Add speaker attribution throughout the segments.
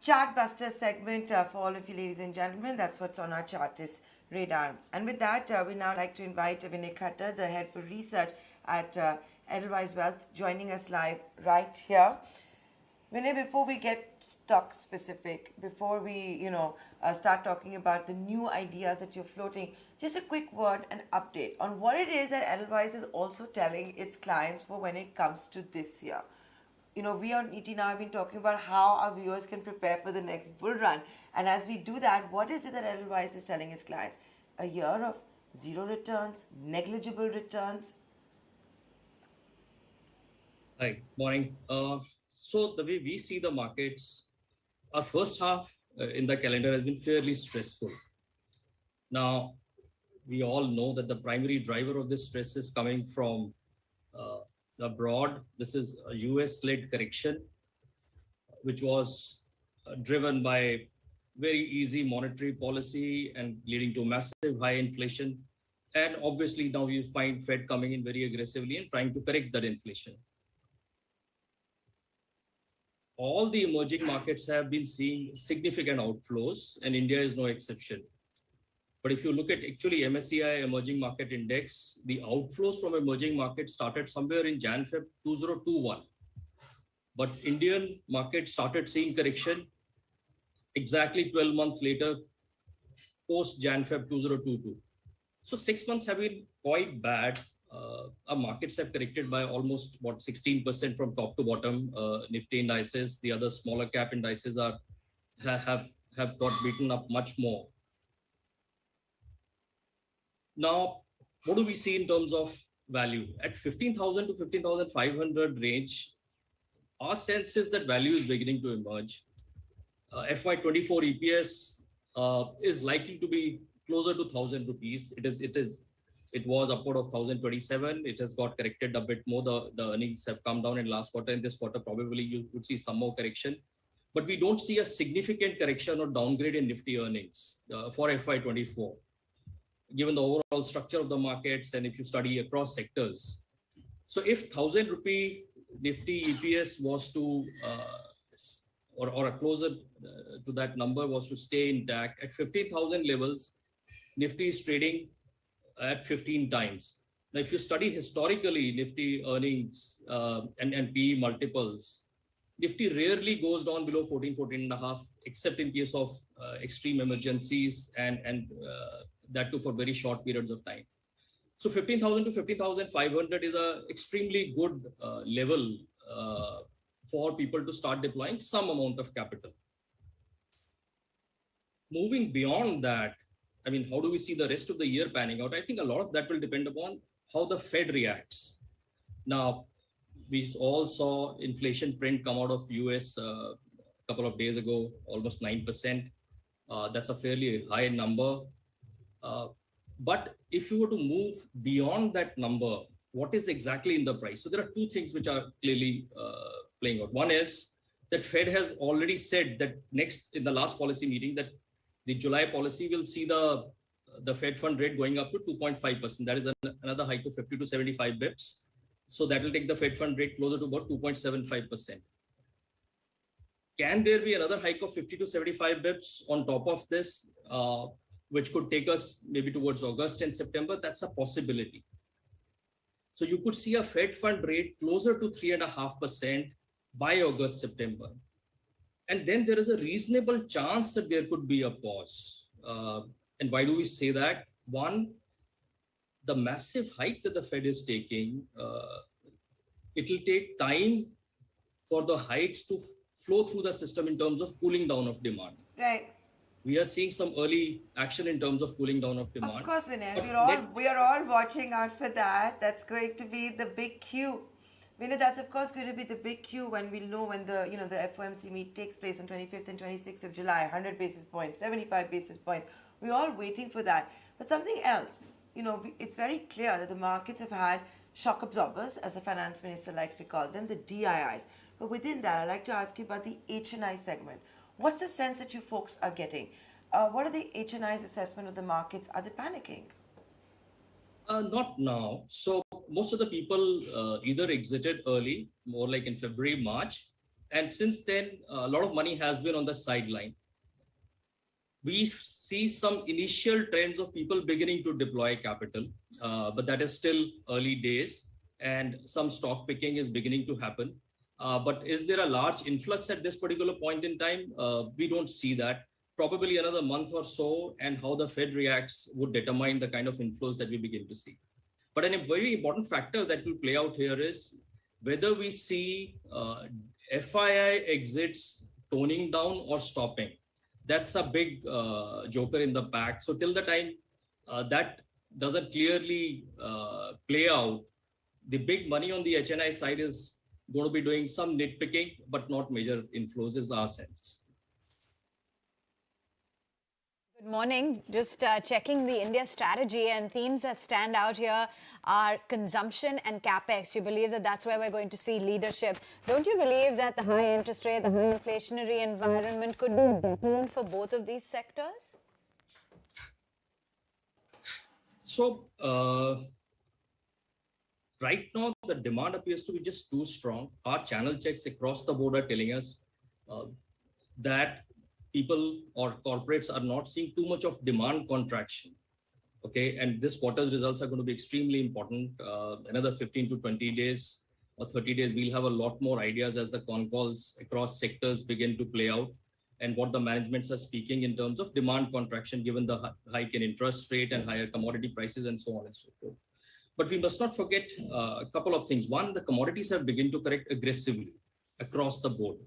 Speaker 1: Chartbuster segment for all of you ladies and gentlemen. That's what's on our chartist radar. And with that, we now like to invite Vinay Khattar, the head for research at Edelweiss Wealth, joining us live right here. Vinay, before we get stock specific, before we, start talking about the new ideas that you're floating, just a quick word and update on what it is that Edelweiss is also telling its clients for when it comes to this year. We on ET now have been talking about how our viewers can prepare for the next bull run. And as we do that, what is it that Edelweiss is telling its clients? A year of zero returns, negligible returns?
Speaker 2: Hi, morning. So the way we see the markets, our first half in the calendar has been fairly stressful. Now, we all know that the primary driver of this stress is coming from abroad. This is a US-led correction, which was driven by very easy monetary policy and leading to massive high inflation. And obviously now you find Fed coming in very aggressively and trying to correct that inflation. All the emerging markets have been seeing significant outflows, and India is no exception. But if you look at actually MSCI Emerging Market Index, the outflows from emerging markets started somewhere in Jan-Feb 2021. But Indian market started seeing correction exactly 12 months later, post Jan-Feb 2022. So 6 months have been quite bad. Our markets have corrected by almost 16% from top to bottom. Nifty indices, the other smaller cap indices have got beaten up much more. Now, what do we see in terms of value? At 15,000 to 15,500 range, our sense is that value is beginning to emerge. FY24 EPS is likely to be closer to 1,000 rupees. It was upward of 1,027. It has got corrected a bit more. The earnings have come down in last quarter. In this quarter, probably you would see some more correction. But we don't see a significant correction or downgrade in Nifty earnings for FY24, given the overall structure of the markets and if you study across sectors. So if 1,000 rupee Nifty EPS was to, or a closer to that number was to stay intact, at 15,000 levels, Nifty is trading at 15 times. Now, if you study historically Nifty earnings and PE multiples, Nifty rarely goes down below 14 and a half, except in case of extreme emergencies and that too for very short periods of time. So 15,000 to 15,500 is a extremely good level for people to start deploying some amount of capital. Moving beyond that, I mean, how do we see the rest of the year panning out? I think a lot of that will depend upon how the Fed reacts. Now, we all saw inflation print come out of US a couple of days ago, almost 9%. That's a fairly high number. But if you were to move beyond that number, what is exactly in the price? So there are two things which are clearly playing out. One is that Fed has already said that in the last policy meeting, that the July policy will see the Fed fund rate going up to 2.5%. That is another hike of 50 to 75 bips. So that will take the Fed fund rate closer to about 2.75%. Can there be another hike of 50 to 75 bips on top of this, which could take us maybe towards August and September? That's a possibility. So you could see a Fed fund rate closer to 3.5% by August, September. And then there is a reasonable chance that there could be a pause. And why do we say that? One, the massive hike that the Fed is taking, it will take time for the hikes to flow through the system in terms of cooling down of demand.
Speaker 1: Right.
Speaker 2: We are seeing some early action in terms of cooling down of demand.
Speaker 1: Of course, Vinay. We are all watching out for that. That's going to be the big cue. Vinay, that's of course going to be the big cue when we know when the FOMC meet takes place on 25th and 26th of July, 100 basis points, 75 basis points. We're all waiting for that. But something else, it's very clear that the markets have had shock absorbers, as the finance minister likes to call them, the DIIs. But within that, I'd like to ask you about the HNI segment. What's the sense that you folks are getting? What are the HNI's assessment of the markets? Are they panicking?
Speaker 2: Not now. So most of the people either exited early, more like in February, March, And since then, a lot of money has been on the sideline. We see some initial trends of people beginning to deploy capital, but that is still early days, and some stock picking is beginning to happen. But is there a large influx at this particular point in time? We don't see that. Probably another month or so, and how the Fed reacts would determine the kind of inflows that we begin to see. But a very important factor that will play out here is whether we see FII exits toning down or stopping. That's a big joker in the pack. So till the time that doesn't clearly play out, the big money on the HNI side is going to be doing some nitpicking, but not major inflows is our sense.
Speaker 3: Good morning. Just checking the India strategy, and themes that stand out here are consumption and Capex. You believe that that's where we're going to see leadership. Don't you believe that the high interest rate, the high inflationary environment could be a deterrent for both of these sectors?
Speaker 2: So right now, the demand appears to be just too strong. Our channel checks across the board are telling us that people or corporates are not seeing too much of demand contraction. Okay, and this quarter's results are going to be extremely important. Another 15 to 20 days or 30 days, we'll have a lot more ideas as the con calls across sectors begin to play out, and what the managements are speaking in terms of demand contraction, given the hike in interest rate and higher commodity prices and so on and so forth. But we must not forget a couple of things. One, the commodities have begun to correct aggressively across the board.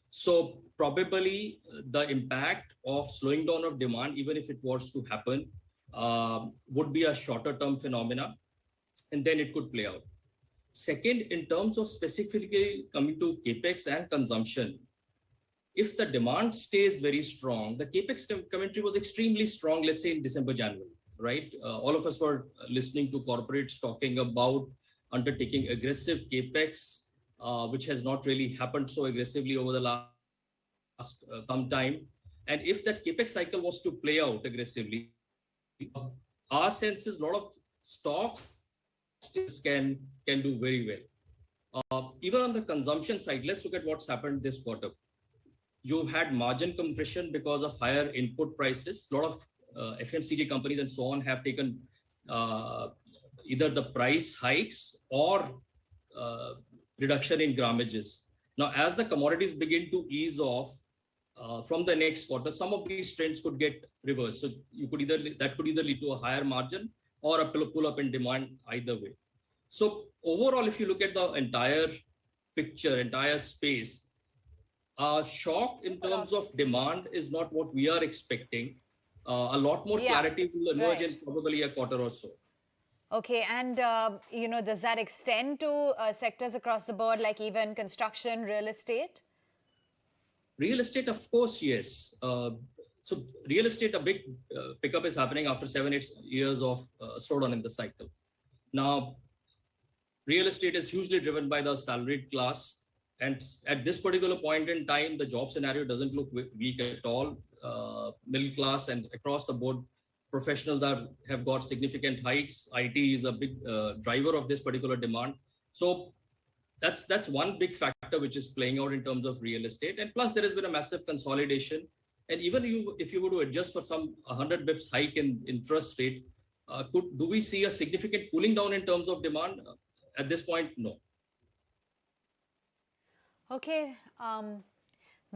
Speaker 2: So probably the impact of slowing down of demand, even if it was to happen, would be a shorter term phenomena, and then it could play out. Second, in terms of specifically coming to Capex and consumption, if the demand stays very strong, the Capex commentary was extremely strong, let's say in December, January, right? All of us were listening to corporates talking about undertaking aggressive Capex, which has not really happened so aggressively over the last some time. And if that Capex cycle was to play out aggressively, our sense is a lot of stocks can do very well. Even on the consumption side, let's look at what's happened this quarter. You had margin compression because of higher input prices. A lot of FMCG companies and so on have taken either the price hikes or reduction in grammages. Now, as the commodities begin to ease off from the next quarter, some of these trends could get reversed. So you could that could either lead to a higher margin or a pull up in demand either way. So overall, if you look at the entire picture, entire space, shock in terms of demand is not what we are expecting. A lot more clarity will emerge in probably a quarter or so.
Speaker 3: Okay, and does that extend to sectors across the board, like even construction, real estate?
Speaker 2: Real estate, of course, yes. So real estate, a big pickup is happening after 7-8 years of slowdown in the cycle. Now, real estate is hugely driven by the salaried class. And at this particular point in time, the job scenario doesn't look weak at all. Middle class and across the board, professionals have got significant hikes. IT is a big driver of this particular demand. So that's one big factor which is playing out in terms of real estate. And plus, there has been a massive consolidation. And even if you were to adjust for some 100 bips hike in interest rate, do we see a significant cooling down in terms of demand? At this point, no.
Speaker 3: Okay.